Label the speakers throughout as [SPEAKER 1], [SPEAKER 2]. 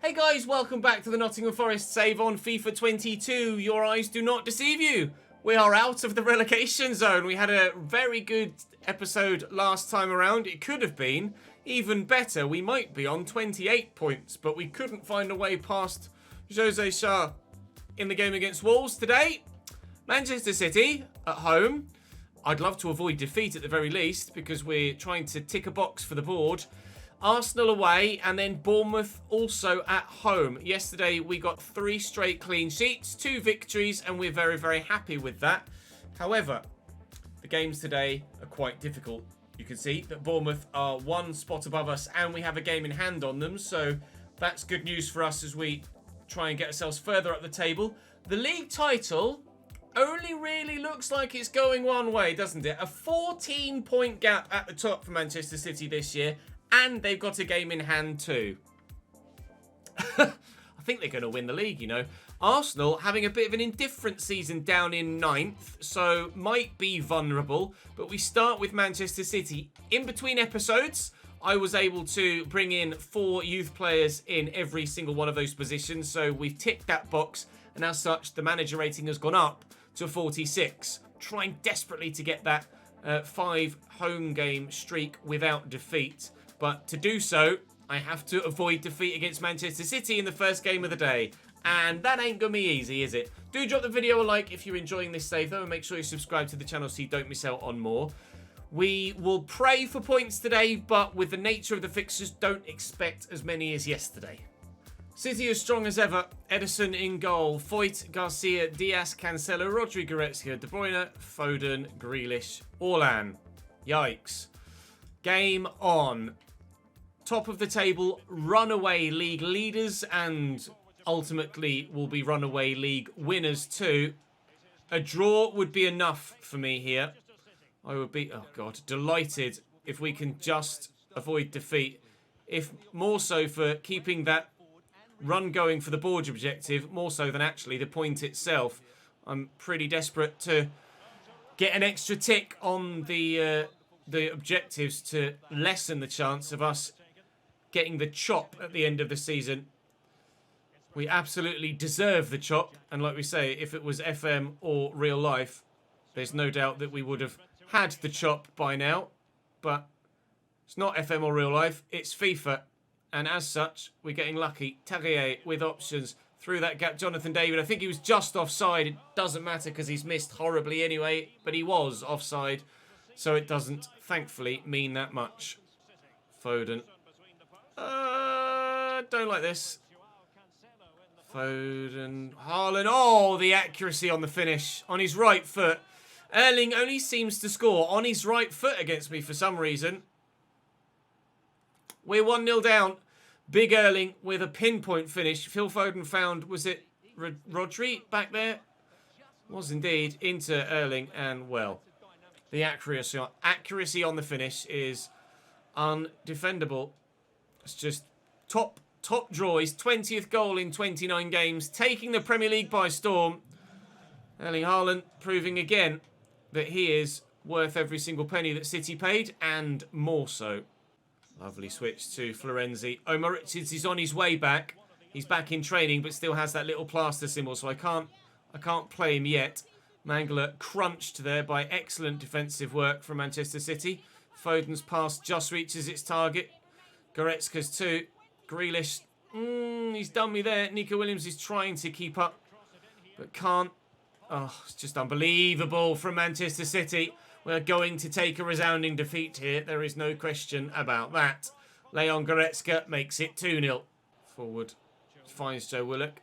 [SPEAKER 1] Hey guys, welcome back to the Nottingham Forest save on FIFA 22. Your eyes do not deceive you. We are out of the relegation zone. We had a very good episode last time around. It could have been even better. We might be on 28 points, but we couldn't find a way past Jose Shah in the game against Wolves today. Manchester City at home. I'd love to avoid defeat at the very least because we're trying to tick a box for the board. Arsenal away, and then Bournemouth also at home. Yesterday we got 3 straight clean sheets, 2 victories, and we're very, very happy with that. However, the games today are quite difficult. You can see that Bournemouth are 1 spot above us, and we have a game in hand on them, so that's good news for us as we try and get ourselves further up the table. The league title only really looks like it's going one way, doesn't it? A 14-point gap at the top for Manchester City this year. And they've got a game in hand too. I think they're going to win the league, you know. Arsenal having a bit of an indifferent season down in 9th, so might be vulnerable. But we start with Manchester City. In between episodes, I was able to bring in 4 youth players in every single one of those positions. So we've ticked that box. And as such, the manager rating has gone up to 46. Trying desperately to get that 5 home game streak without defeat. But to do so, I have to avoid defeat against Manchester City in the first game of the day. And that ain't gonna be easy, is it? Do drop the video a like if you're enjoying this save, though, and make sure you subscribe to the channel so you don't miss out on more. We will pray for points today, but with the nature of the fixtures, don't expect as many as yesterday. City as strong as ever. Ederson in goal. Foyt, Garcia, Diaz, Cancelo, Rodri, Goretzka, De Bruyne, Foden, Grealish, Orlan. Yikes. Game on. Top of the table, runaway league leaders, and ultimately will be runaway league winners too. A draw would be enough for me here. I would be, oh God, delighted if we can just avoid defeat. If more so for keeping that run going for the board objective, more so than actually the point itself. I'm pretty desperate to get an extra tick on the objectives to lessen the chance of us getting the chop at the end of the season. We absolutely deserve the chop, and like we say, if it was FM or real life, there's no doubt that we would have had the chop by now, but it's not FM or real life, it's FIFA, and as such, we're getting lucky. Terrier with options through that gap. Jonathan David, I think he was just offside. It doesn't matter because he's missed horribly anyway, but he was offside, so it doesn't, thankfully, mean that much. Foden. Don't like this. Foden. Haaland. Oh, the accuracy on the finish. On his right foot. Erling only seems to score on his right foot against me for some reason. We're 1-0 down. Big Erling with a pinpoint finish. Phil Foden found, was it Rodri back there? Was indeed. Into Erling, and well, the accuracy on the finish is undefendable. It's just top draw. His 20th goal in 29 games, taking the Premier League by storm. Erling Haaland proving again that he is worth every single penny that City paid, and more so. Lovely switch to Florenzi. Omar Richards is on his way back. He's back in training, but still has that little plaster symbol, so I can't play him yet. Mangala crunched there by excellent defensive work from Manchester City. Foden's pass just reaches its target. Goretzka's too. Grealish, he's done me there. Nico Williams is trying to keep up, but can't. Oh, it's just unbelievable from Manchester City. We're going to take a resounding defeat here. There is no question about that. Leon Goretzka makes it 2-0. Forward. Finds Joe Willock.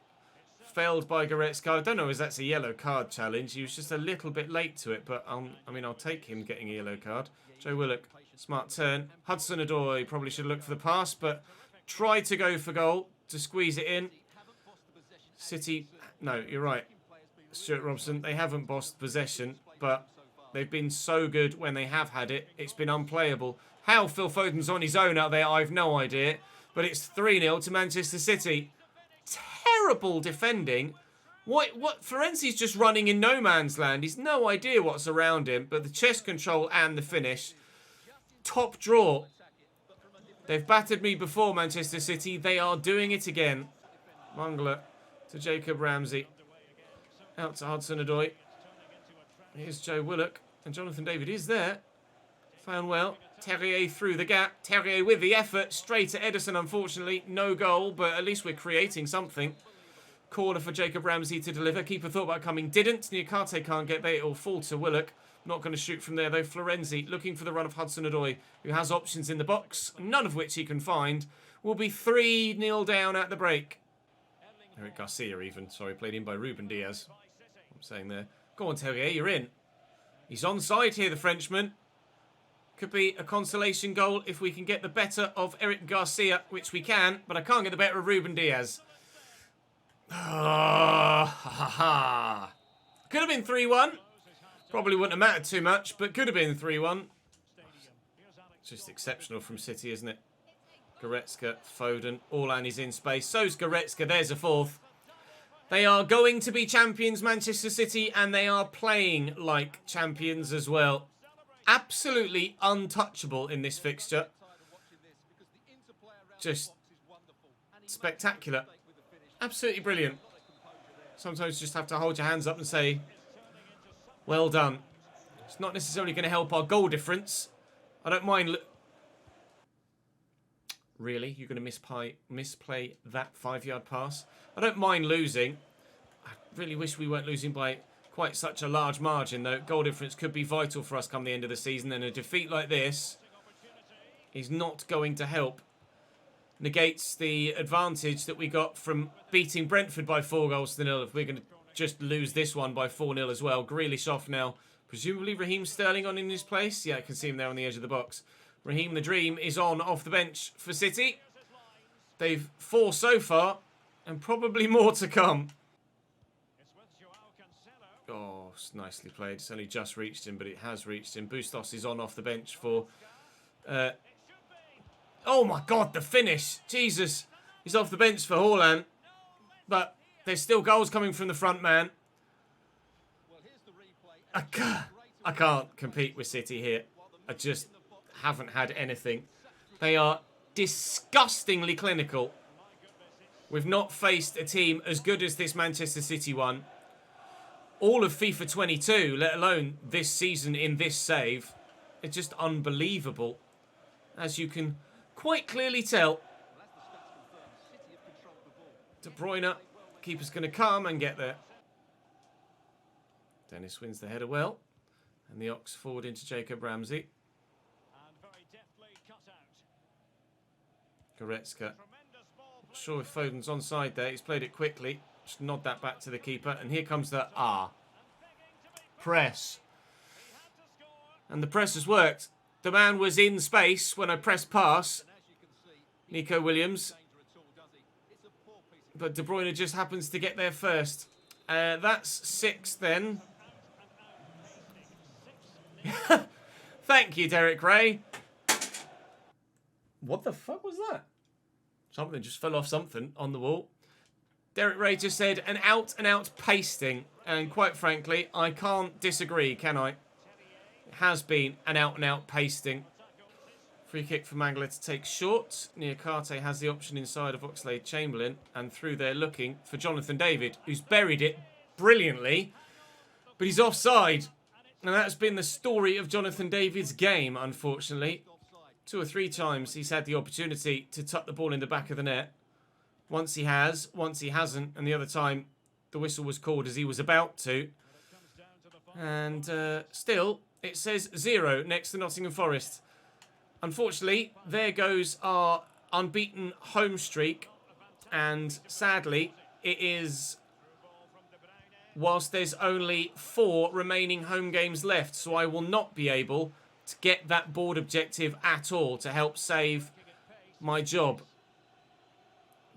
[SPEAKER 1] Failed by Goretzka. I don't know if that's a yellow card challenge. He was just a little bit late to it, but I'll take him getting a yellow card. Joe Willock. Smart turn. Hudson-Odoi probably should look for the pass, but tried to go for goal to squeeze it in. City, no, you're right. Stuart Robson, they haven't bossed possession, but they've been so good when they have had it. It's been unplayable. How Phil Foden's on his own out there, I've no idea. But it's 3-0 to Manchester City. Terrible defending. What? Florenzi's just running in no man's land. He's no idea what's around him, but the chest control and the finish. Top draw. They've battered me before, Manchester City. They are doing it again. Mangala to Jacob Ramsey. Out to Hudson-Odoi. Here's Joe Willock. And Jonathan David is there. Found well. Terrier through the gap. Terrier with the effort. Straight to Ederson, unfortunately. No goal, but at least we're creating something. Corner for Jacob Ramsey to deliver. Keeper thought about coming. Didn't. Niakate can't get there. It'll fall to Willock. Not going to shoot from there, though. Florenzi looking for the run of Hudson-Odoi, who has options in the box, none of which he can find. Will be 3-0 down at the break. Eric Garcia even. Sorry, played in by Ruben Diaz. I'm saying there. Go on, Terrier, you're in. He's onside here, the Frenchman. Could be a consolation goal if we can get the better of Eric Garcia, which we can, but I can't get the better of Ruben Diaz. Could have been 3-1. Probably wouldn't have mattered too much, but could have been 3-1. Just exceptional from City, isn't it? Goretzka, Foden, Orlan is in space. So's Goretzka, there's a fourth. They are going to be champions, Manchester City, and they are playing like champions as well. Absolutely untouchable in this fixture. Just spectacular. Absolutely brilliant. Sometimes you just have to hold your hands up and say, well done. It's not necessarily going to help our goal difference. I don't mind... Really? You're going to misplay that 5-yard pass? I don't mind losing. I really wish we weren't losing by quite such a large margin, though. Goal difference could be vital for us come the end of the season, and a defeat like this is not going to help. Negates the advantage that we got from beating Brentford by 4-0 if we're going to just lose this one by 4-0 as well. Grealish off now. Presumably Raheem Sterling on in his place. Yeah, I can see him there on the edge of the box. Raheem the Dream is on off the bench for City. They've 4 so far, and probably more to come. Oh, it's nicely played. It's only just reached him, but it has reached him. Bustos is on off the bench for... oh my God, the finish. Jesus. He's off the bench for Haaland. But there's still goals coming from the front man. I can't compete with City here. I just haven't had anything. They are disgustingly clinical. We've not faced a team as good as this Manchester City one. All of FIFA 22, let alone this season in this save. It's just unbelievable. As you can quite clearly tell. De Bruyne. Keeper's going to come and get there. Dennis wins the header well. And the ox forward into Jacob Ramsey. Goretzka. Not sure if Foden's onside there. He's played it quickly. Just nod that back to the keeper. And here comes the press. And the press has worked. The man was in space when I pressed pass. Nico Williams. But De Bruyne just happens to get there first. That's 6 then. Thank you, Derek Ray. What the fuck was that? Something just fell off something on the wall. Derek Ray just said an out-and-out pasting. And quite frankly, I can't disagree, can I? It has been an out-and-out pasting. Free kick for Mangala to take short. Niakate has the option inside of Oxlade-Chamberlain. And through there looking for Jonathan David, who's buried it brilliantly. But he's offside. And that's been the story of Jonathan David's game, unfortunately. 2 or 3 times he's had the opportunity to tuck the ball in the back of the net. Once he has, once he hasn't. And the other time the whistle was called as he was about to. And still, it says 0 next to Nottingham Forest. Unfortunately, there goes our unbeaten home streak. And sadly, it is... whilst there's only 4 remaining home games left. So I will not be able to get that board objective at all to help save my job.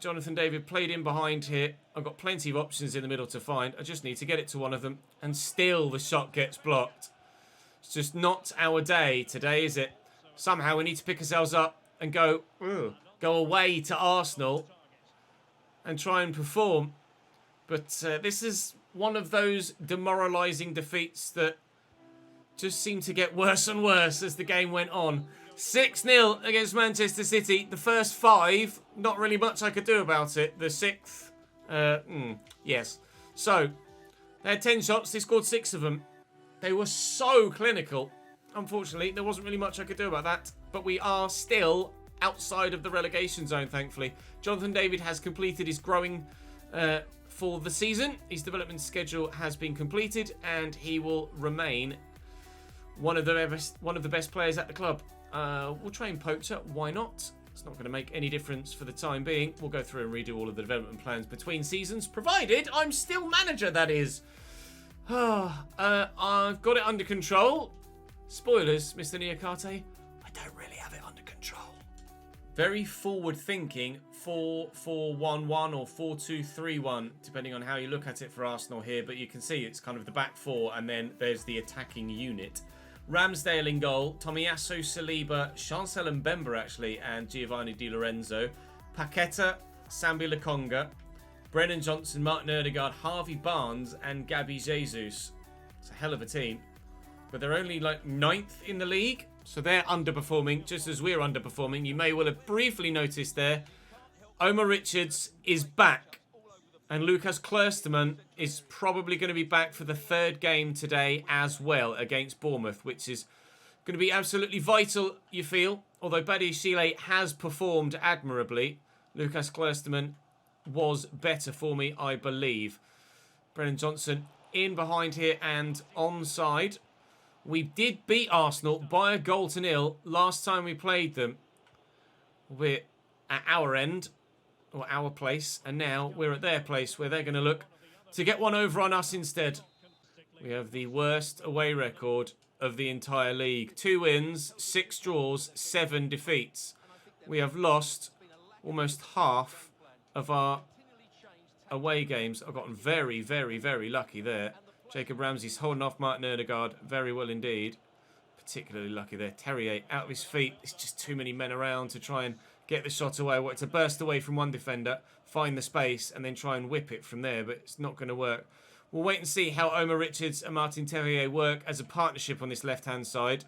[SPEAKER 1] Jonathan David played in behind here. I've got plenty of options in the middle to find. I just need to get it to one of them. And still the shot gets blocked. It's just not our day today, is it? Somehow we need to pick ourselves up and go away to Arsenal and try and perform. But this is one of those demoralising defeats that just seemed to get worse and worse as the game went on. 6-0 against Manchester City. The first 5, not really much I could do about it. The 6th, yes. So, they had 10 shots. They scored 6 of them. They were so clinical. Unfortunately, there wasn't really much I could do about that. But we are still outside of the relegation zone, thankfully. Jonathan David has completed his growing for the season. His development schedule has been completed, and he will remain one of the best players at the club. We'll train Poacher. Why not? It's not going to make any difference for the time being. We'll go through and redo all of the development plans between seasons, provided I'm still manager, that is. I've got it under control. Spoilers, Mr. Niakate. I don't really have it under control. Very forward-thinking 4-4-1-1 or 4-2-3-1, depending on how you look at it for Arsenal here. But you can see it's kind of the back 4, and then there's the attacking unit. Ramsdale in goal, Tomiyasu, Saliba, Chancel Mbemba actually, and Giovanni Di Lorenzo. Paqueta, Sambi Lokonga, Brennan Johnson, Martin Odegaard, Harvey Barnes, and Gabby Jesus. It's a hell of a team. But they're only like 9th in the league, so they're underperforming, just as we're underperforming. You may well have briefly noticed there, Omar Richards is back. And Lucas Klosterman is probably going to be back for the 3rd game today as well against Bournemouth, which is going to be absolutely vital, you feel. Although Badiashile has performed admirably, Lucas Klosterman was better for me, I believe. Brennan Johnson in behind here and onside. We did beat Arsenal by a goal to 0 last time we played them. We're at our end, or our place, and now we're at their place where they're going to look to get one over on us instead. We have the worst away record of the entire league. 2 wins, 6 draws, 7 defeats. We have lost almost half of our away games. I've gotten very, very, very lucky there. Jacob Ramsey's holding off Martin Odegaard very well indeed. Particularly lucky there. Terrier out of his feet. It's just too many men around to try and get the shot away. I want to burst away from one defender, find the space, and then try and whip it from there, but it's not going to work. We'll wait and see how Omar Richards and Martin Terrier work as a partnership on this left-hand side.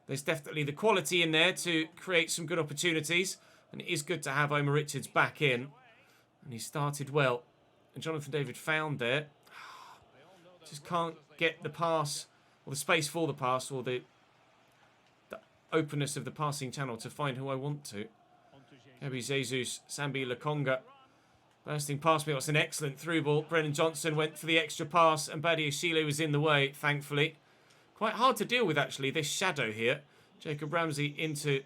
[SPEAKER 1] There's definitely the quality in there to create some good opportunities, and it is good to have Omar Richards back in. And he started well. And Jonathan David found there. Just can't get the pass, or the space for the pass, or the openness of the passing channel to find who I want to. Gabby Jesus, Sambi Lokonga bursting past me. It was an excellent through ball. Brennan Johnson went for the extra pass, and Badiashile was in the way, thankfully. Quite hard to deal with, actually, this shadow here. Jacob Ramsey into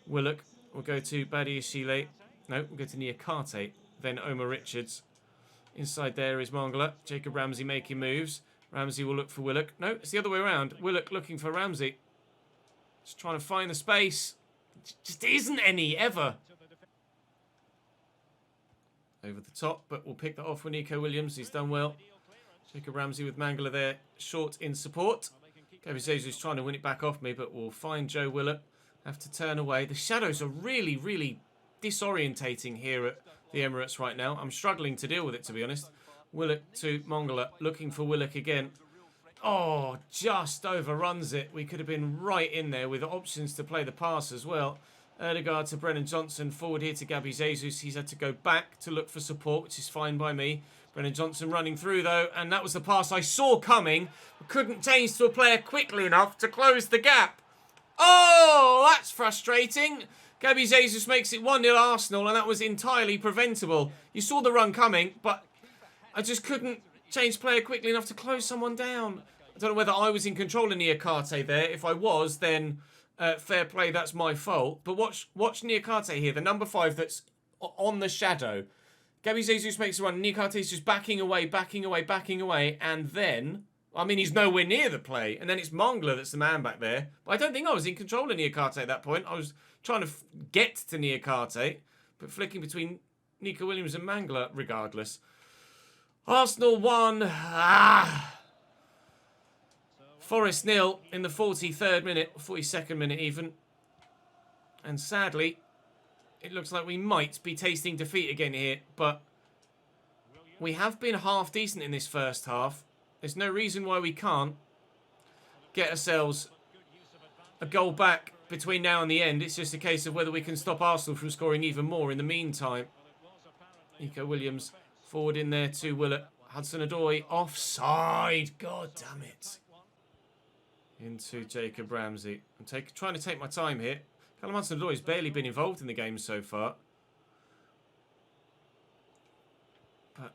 [SPEAKER 1] Willock. We'll go to Badiashile. No, we'll go to Niakate. Then Omar Richards. Inside there is Mangala. Jacob Ramsey making moves. Ramsey will look for Willock. No, it's the other way around. Willock looking for Ramsey. Just trying to find the space. Just isn't any, ever. Over the top, but we'll pick that off with Nico Williams. He's done well. Jacob Ramsey with Mangala there, short in support. Gabby Jesus trying to win it back off me, but we'll find Joe Willock. Have to turn away. The shadows are really, really disorientating here at the Emirates right now. I'm struggling to deal with it, to be honest. Willock to Mangala, looking for Willock again. Oh, just overruns it. We could have been right in there with options to play the pass as well. Odegaard to Brennan Johnson, forward here to Gabby Jesus. He's had to go back to look for support, which is fine by me. Brennan Johnson running through though, and that was the pass I saw coming. Couldn't change to a player quickly enough to close the gap. Oh, that's frustrating. Gabby Jesus makes it 1-0 Arsenal, and that was entirely preventable. You saw the run coming, but I just couldn't change player quickly enough to close someone down. I don't know whether I was in control of Niakate there. If I was, then fair play, that's my fault. But watch Niakate here, the number 5 that's on the shadow. Gabby Jesus makes a run. Niakate's just backing away, and then, I mean, he's nowhere near the play. And then it's Mangala that's the man back there. But I don't think I was in control of Niakate at that point. I was trying to get to Niakate, but flicking between Nico Williams and Mangala regardless. Arsenal 1. Forest 0 in the 43rd minute, 42nd minute even. And sadly, it looks like we might be tasting defeat again here. But we have been half decent in this first half. There's no reason why we can't get ourselves a goal back between now and the end. It's just a case of whether we can stop Arsenal from scoring even more in the meantime. Nico Williams forward in there to Willett. Hudson-Odoi offside. God damn it. Into Jacob Ramsey. I'm trying to take my time here. Callum Hudson-Odoi's barely been involved in the game so far. But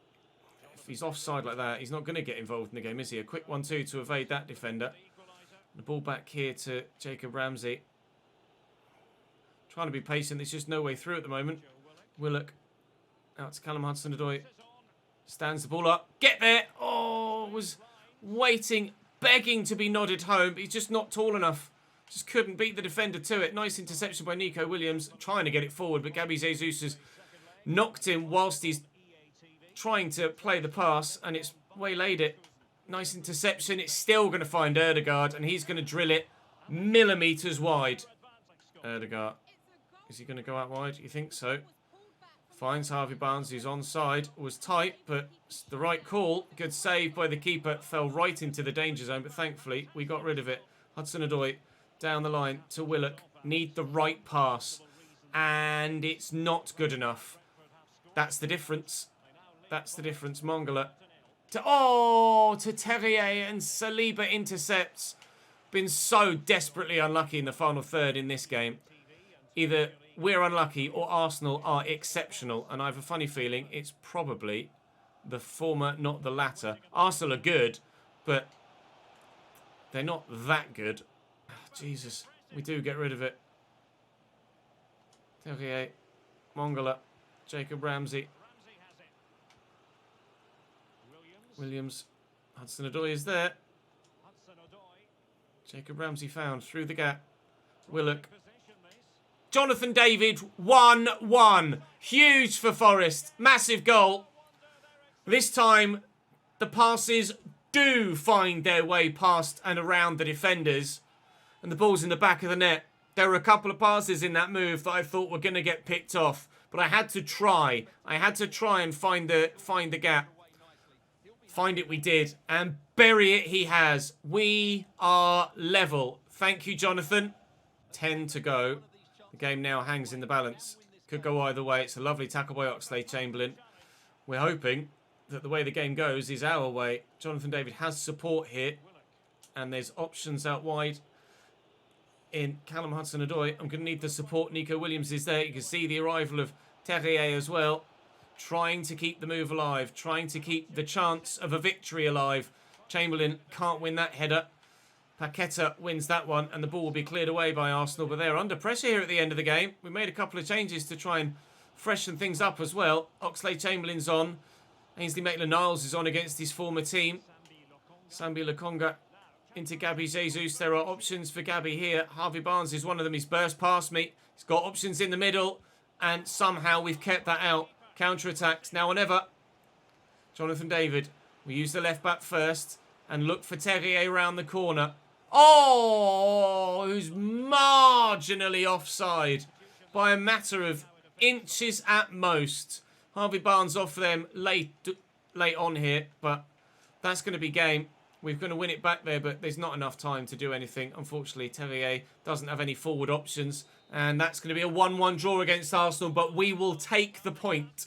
[SPEAKER 1] if he's offside like that, he's not going to get involved in the game, is he? A quick 1-2 to evade that defender. The ball back here to Jacob Ramsey. Trying to be patient. There's just no way through at the moment. Willock. Out to Callum Hudson-Odoi. Stands the ball up. Get there. Oh, was waiting, begging to be nodded home. But he's just not tall enough. Just couldn't beat the defender to it. Nice interception by Nico Williams. Trying to get it forward. But Gabby Jesus has knocked him whilst he's trying to play the pass. And it's waylaid it. Nice interception. It's still going to find Erdegaard. And he's going to drill it millimetres wide. Erdegaard. Is he going to go out wide? You think so? Finds Harvey Barnes, who's onside. Was tight, but it's the right call. Good save by the keeper. Fell right into the danger zone, but thankfully we got rid of it. Hudson-Odoi down the line to Willock. Need the right pass. And it's not good enough. That's the difference. That's the difference. Mongala. To Terrier, and Saliba intercepts. Been so desperately unlucky in the final third in this game. Either we're unlucky or Arsenal are exceptional. And I have a funny feeling it's probably the former, not the latter. Arsenal are good, but they're not that good. Oh, Jesus, we do get rid of it. Terrier, Mongala, Jacob Ramsey. Williams, Hudson-Odoi is there. Jacob Ramsey found through the gap. Willock. Jonathan David, 1-1. Huge for Forest. Massive goal. This time, the passes do find their way past and around the defenders. And the ball's in the back of the net. There were a couple of passes in that move that I thought were going to get picked off. But I had to try. I had to try and find the gap. Find it we did. And bury it he has. We are level. Thank you, Jonathan. 10 to go. The game now hangs in the balance. Could go either way. It's a lovely tackle by Oxlade-Chamberlain. We're hoping that the way the game goes is our way. Jonathan David has support here. And there's options out wide in Callum Hudson-Odoi. I'm going to need the support. Nico Williams is there. You can see the arrival of Terrier as well. Trying to keep the move alive. Trying to keep the chance of a victory alive. Chamberlain can't win that header. Paqueta wins that one, and the ball will be cleared away by Arsenal. But they're under pressure here at the end of the game. We made a couple of changes to try and freshen things up as well. Oxlade-Chamberlain's on. Ainsley Maitland-Niles is on against his former team. Sambi Lokonga into Gabby Jesus. There are options for Gabby here. Harvey Barnes is one of them. He's burst past me. He's got options in the middle. And somehow we've kept that out. Counter-attacks now or never. Jonathan David. We use the left back first. And look for Terrier around the corner. Oh, who's marginally offside by a matter of inches at most. Harvey Barnes off them late on here, but that's going to be game. We're going to win it back there, but there's not enough time to do anything. Unfortunately, Terrier doesn't have any forward options, and that's going to be a 1-1 draw against Arsenal, but we will take the point.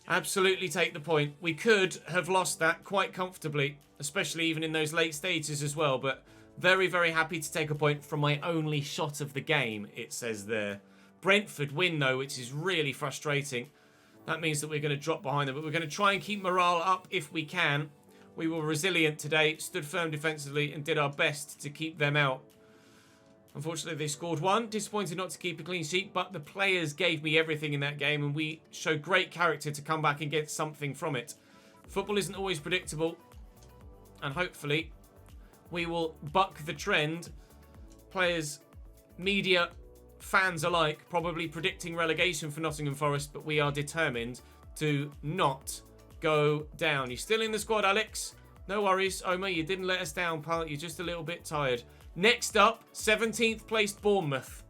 [SPEAKER 1] Absolutely take the point. We could have lost that quite comfortably, especially even in those late stages as well, but very, very happy to take a point from my only shot of the game, it says there. Brentford win, though, which is really frustrating. That means that we're going to drop behind them, but we're going to try and keep morale up if we can. We were resilient today, stood firm defensively, and did our best to keep them out. Unfortunately, they scored one. Disappointed not to keep a clean sheet, but the players gave me everything in that game, and we showed great character to come back and get something from it. Football isn't always predictable, and hopefully we will buck the trend. Players, media, fans alike probably predicting relegation for Nottingham Forest, but we are determined to not go down. You're still in the squad, Alex. No worries, Omar. You didn't let us down, pal. You're just a little bit tired. Next up, 17th placed Bournemouth.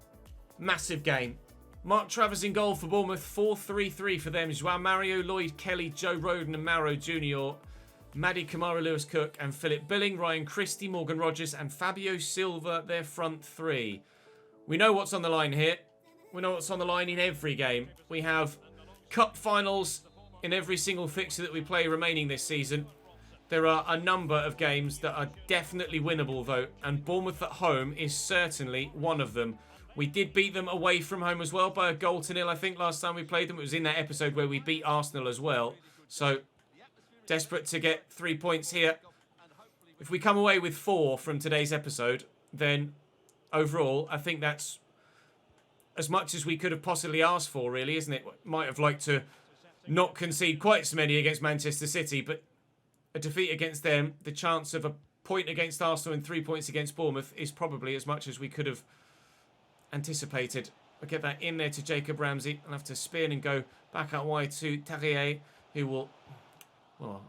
[SPEAKER 1] Massive game. Mark Travers in goal for Bournemouth. 4-3-3 for them. João Mario, Lloyd Kelly, Joe Roden and Maro Jr. Maddie Kamara, Lewis Cook and Philip Billing. Ryan Christie, Morgan Rogers and Fabio Silva, their front three. We know what's on the line here. We know what's on the line in every game. We have cup finals in every single fixture that we play remaining this season. There are a number of games that are definitely winnable, though, and Bournemouth at home is certainly one of them. We did beat them away from home as well by a 1-0, I think, last time we played them. It was in that episode where we beat Arsenal as well. So, desperate to get 3 points here. If we come away with 4 from today's episode, then overall, I think that's as much as we could have possibly asked for, really, isn't it? Might have liked to not concede quite so many against Manchester City, but a defeat against them, the chance of a point against Arsenal and 3 points against Bournemouth is probably as much as we could have anticipated. We'll get that in there to Jacob Ramsey. I'll have to spin and go back out wide to Terrier, who will, well,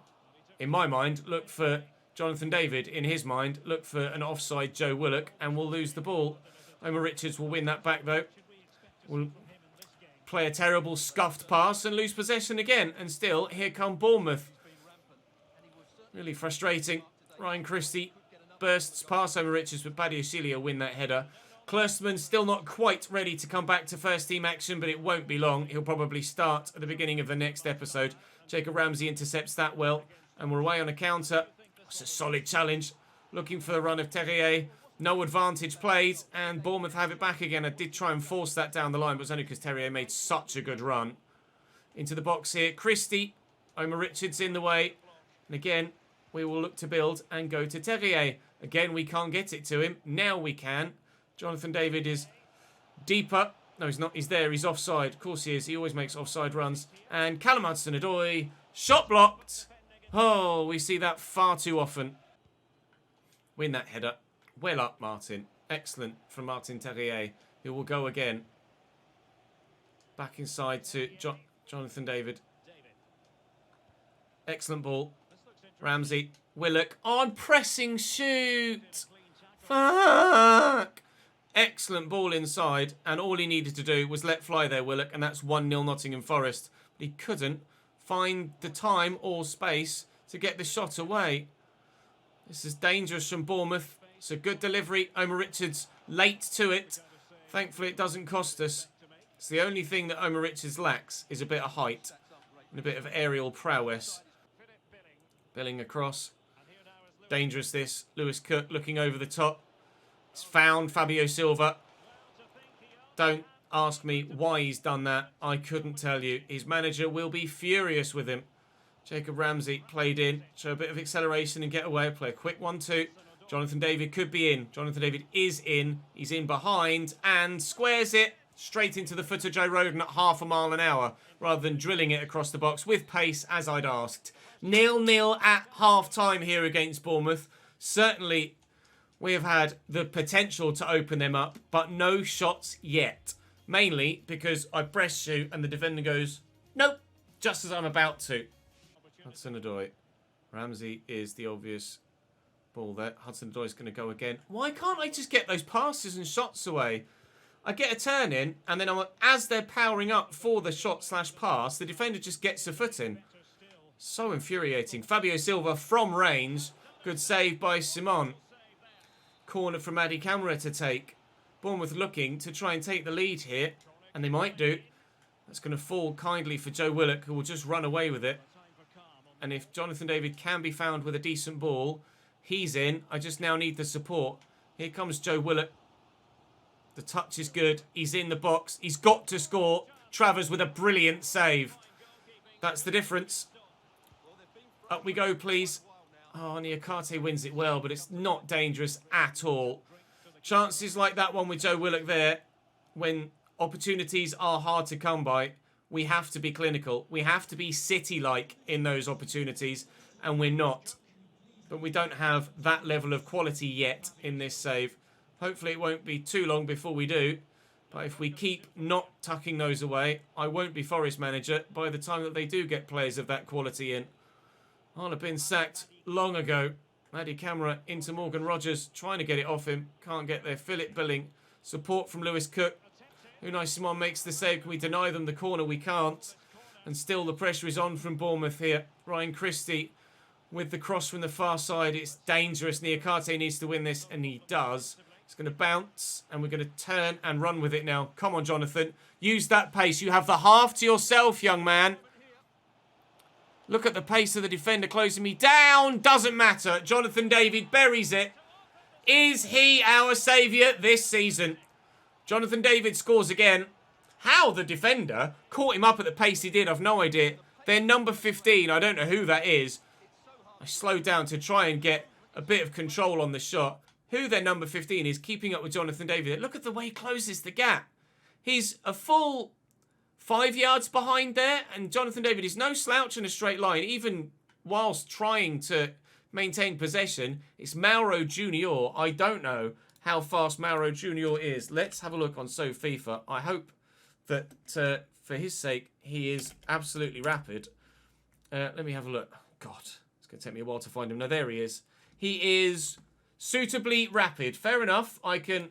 [SPEAKER 1] in my mind, look for Jonathan David. In his mind, look for an offside Joe Willock, and we'll lose the ball. Omar Richards will win that back, though. We'll play a terrible scuffed pass and lose possession again. And still, here come Bournemouth. Really frustrating. Ryan Christie bursts past Omar Richards, but Badiashile will win that header. Klurstman still not quite ready to come back to first team action, but it won't be long. He'll probably start at the beginning of the next episode. Jacob Ramsey intercepts that well, and we're away on a counter. It's a solid challenge. Looking for the run of Terrier. No advantage played, and Bournemouth have it back again. I did try and force that down the line, but it was only because Terrier made such a good run. Into the box here. Christie. Omar Richards in the way. And again, we will look to build and go to Terrier. Again, we can't get it to him. Now we can. Jonathan David is deeper. No, he's not. He's there. He's offside. Of course he is. He always makes offside runs. And Callum Hudson-Odoi. Shot blocked. Oh, we see that far too often. Win that header. Well up, Martin. Excellent from Martin Terrier, who will go again. Back inside to Jonathan David. Excellent ball. Ramsey. Willock on pressing shoot. Fuck. Excellent ball inside, and all he needed to do was let fly there, Willock, and that's 1-0 Nottingham Forest. But he couldn't find the time or space to get the shot away. This is dangerous from Bournemouth. It's a good delivery. Omar Richards late to it. Thankfully, it doesn't cost us. It's the only thing that Omar Richards lacks is a bit of height and a bit of aerial prowess. Billing across. Dangerous this. Lewis Cook looking over the top. It's found Fabio Silva. Don't ask me why he's done that. I couldn't tell you. His manager will be furious with him. Jacob Ramsey played in. Show a bit of acceleration and get away. Play a quick 1-2. Jonathan David could be in. Jonathan David is in. He's in behind and squares it straight into the foot of Joe Rodon at half a mile an hour rather than drilling it across the box with pace, as I'd asked. 0-0 at half-time here against Bournemouth. Certainly, we have had the potential to open them up, but no shots yet. Mainly because I breast shoot and the defender goes, nope, just as I'm about to. Hudson-Odoi. Ramsey is the obvious ball there. Hudson-Odoi is going to go again. Why can't I just get those passes and shots away? I get a turn in, and then as they're powering up for the shot/pass, the defender just gets a foot in. So infuriating. Fabio Silva from range. Good save by Simon. Corner from Adi Camara to take. Bournemouth looking to try and take the lead here, and they might do. That's going to fall kindly for Joe Willock, who will just run away with it. And if Jonathan David can be found with a decent ball, he's in. I just now need the support. Here comes Joe Willock. The touch is good. He's in the box. He's got to score. Travers with a brilliant save. That's the difference. Up we go, please. Oh, Niakate wins it well, but it's not dangerous at all. Chances like that one with Joe Willock there, when opportunities are hard to come by, we have to be clinical. We have to be City-like in those opportunities, and we're not. But we don't have that level of quality yet in this save. Hopefully it won't be too long before we do. But if we keep not tucking those away, I won't be Forest manager by the time that they do get players of that quality in. I'll have been sacked long ago. Adi Camara into Morgan Rogers, trying to get it off him. Can't get there. Philip Billing. Support from Lewis Cook. Unai Simon makes the save. Can we deny them the corner? We can't. And still the pressure is on from Bournemouth here. Ryan Christie with the cross from the far side. It's dangerous. Niakate needs to win this, and he does. It's going to bounce, and we're going to turn and run with it now. Come on, Jonathan. Use that pace. You have the half to yourself, young man. Look at the pace of the defender closing me down. Doesn't matter. Jonathan David buries it. Is he our saviour this season? Jonathan David scores again. How the defender caught him up at the pace he did, I've no idea. They're number 15. I don't know who that is. I slowed down to try and get a bit of control on the shot. Who their number 15 is keeping up with Jonathan David. Look at the way he closes the gap. He's a full 5 yards behind there, and Jonathan David is no slouch in a straight line, even whilst trying to maintain possession. It's Mauro Junior. I don't know how fast Mauro Junior is. Let's have a look on FIFA. I hope that for his sake, he is absolutely rapid. Let me have a look. God, it's going to take me a while to find him. No, there he is. He is suitably rapid. Fair enough. I can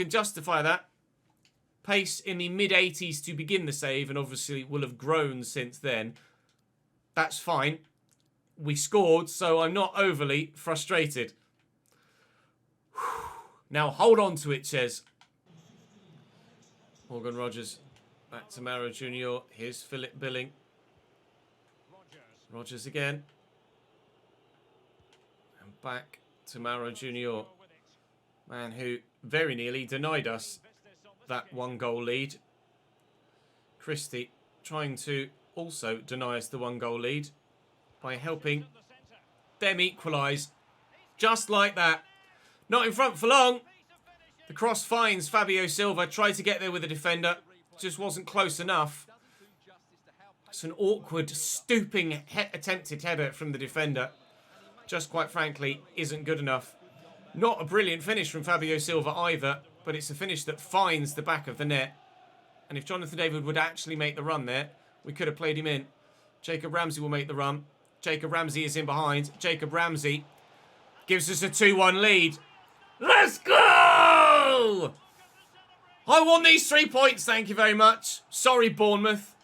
[SPEAKER 1] justify that. Pace in the mid-80s to begin the save, and obviously will have grown since then. That's fine. We scored, so I'm not overly frustrated. Now hold on to it, Ches. Morgan Rogers. Back to Mauro Junior. Here's Philip Billing. Rogers again. And back to Mauro Junior. Man who very nearly denied us that 1-goal lead. Christie trying to also deny us the 1-goal lead by helping them equalise. Just like that. Not in front for long. The cross finds Fabio Silva. Tried to get there with the defender. Just wasn't close enough. It's an awkward, stooping, attempted header from the defender. Just quite frankly, isn't good enough. Not a brilliant finish from Fabio Silva either, but it's a finish that finds the back of the net. And if Jonathan David would actually make the run there, we could have played him in. Jacob Ramsey will make the run. Jacob Ramsey is in behind. Jacob Ramsey gives us a 2-1 lead. Let's go! I want these 3 points, thank you very much. Sorry, Bournemouth.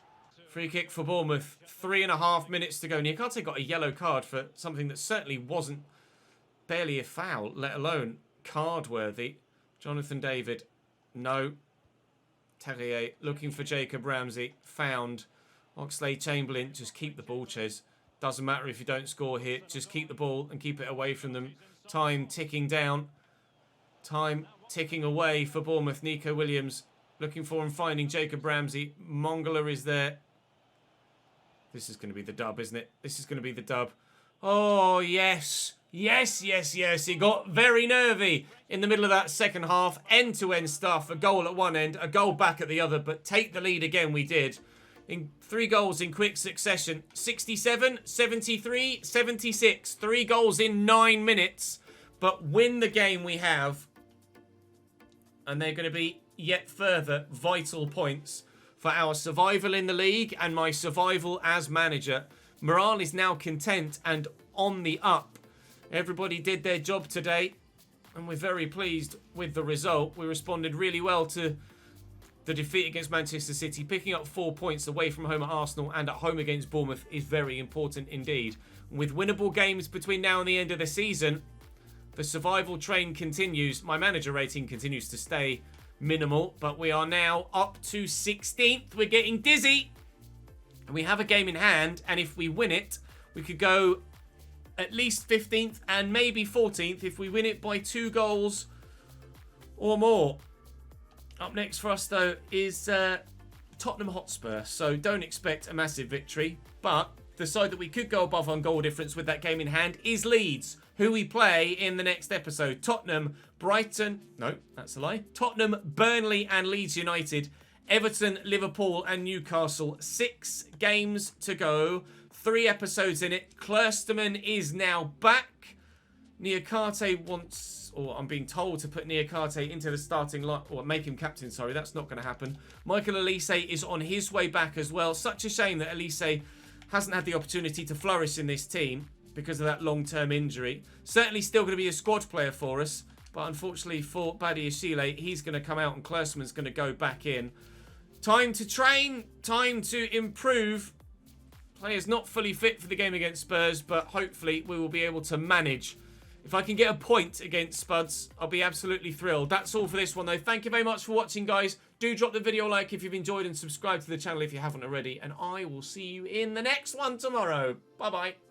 [SPEAKER 1] Free kick for Bournemouth. 3.5 minutes to go. Niakate got a yellow card for something that certainly wasn't barely a foul, let alone card-worthy. Jonathan David, no. Terrier looking for Jacob Ramsey. Found. Oxlade-Chamberlain, just keep the ball, Ches. Doesn't matter if you don't score here. Just keep the ball and keep it away from them. Time ticking down. Time ticking away for Bournemouth. Nico Williams looking for and finding Jacob Ramsey. Mongala is there. This is going to be the dub, isn't it? This is going to be the dub. Oh, yes. Yes, yes, yes. He got very nervy in the middle of that second half. End-to-end stuff. A goal at one end, a goal back at the other. But take the lead again, we did. In 3 goals in quick succession. 67, 73, 76. 3 goals in 9 minutes. But win the game we have. And they're going to be yet further vital points for our survival in the league and my survival as manager. Morale is now content and on the up. Everybody did their job today, and we're very pleased with the result. We responded really well to the defeat against Manchester City. Picking up 4 points away from home at Arsenal and at home against Bournemouth is very important indeed. With winnable games between now and the end of the season, the survival train continues. My manager rating continues to stay minimal, but we are now up to 16th. We're getting dizzy. And we have a game in hand, and if we win it, we could go at least 15th and maybe 14th if we win it by 2 goals or more. Up next for us, though, is Tottenham Hotspur. So don't expect a massive victory, but the side that we could go above on goal difference with that game in hand is Leeds, who we play in the next episode. Tottenham, Brighton, no, that's a lie. Tottenham, Burnley and Leeds United. Everton, Liverpool and Newcastle. 6 games to go. 3 episodes in it. Klosterman is now back. Niakate wants, or I'm being told to put Niakate into the starting line, or make him captain, sorry, that's not going to happen. Michael Elise is on his way back as well. Such a shame that Elise hasn't had the opportunity to flourish in this team because of that long-term injury. Certainly still going to be a squad player for us, but unfortunately for Badiashile, he's going to come out and Klosterman's going to go back in. Time to train, time to improve. Players not fully fit for the game against Spurs, but hopefully we will be able to manage If I can get a point against Spuds, I'll be absolutely thrilled. That's all for this one, though. Thank you very much for watching, guys. Do drop the video a like if you've enjoyed and subscribe to the channel if you haven't already. And I will see you in the next one tomorrow. Bye-bye.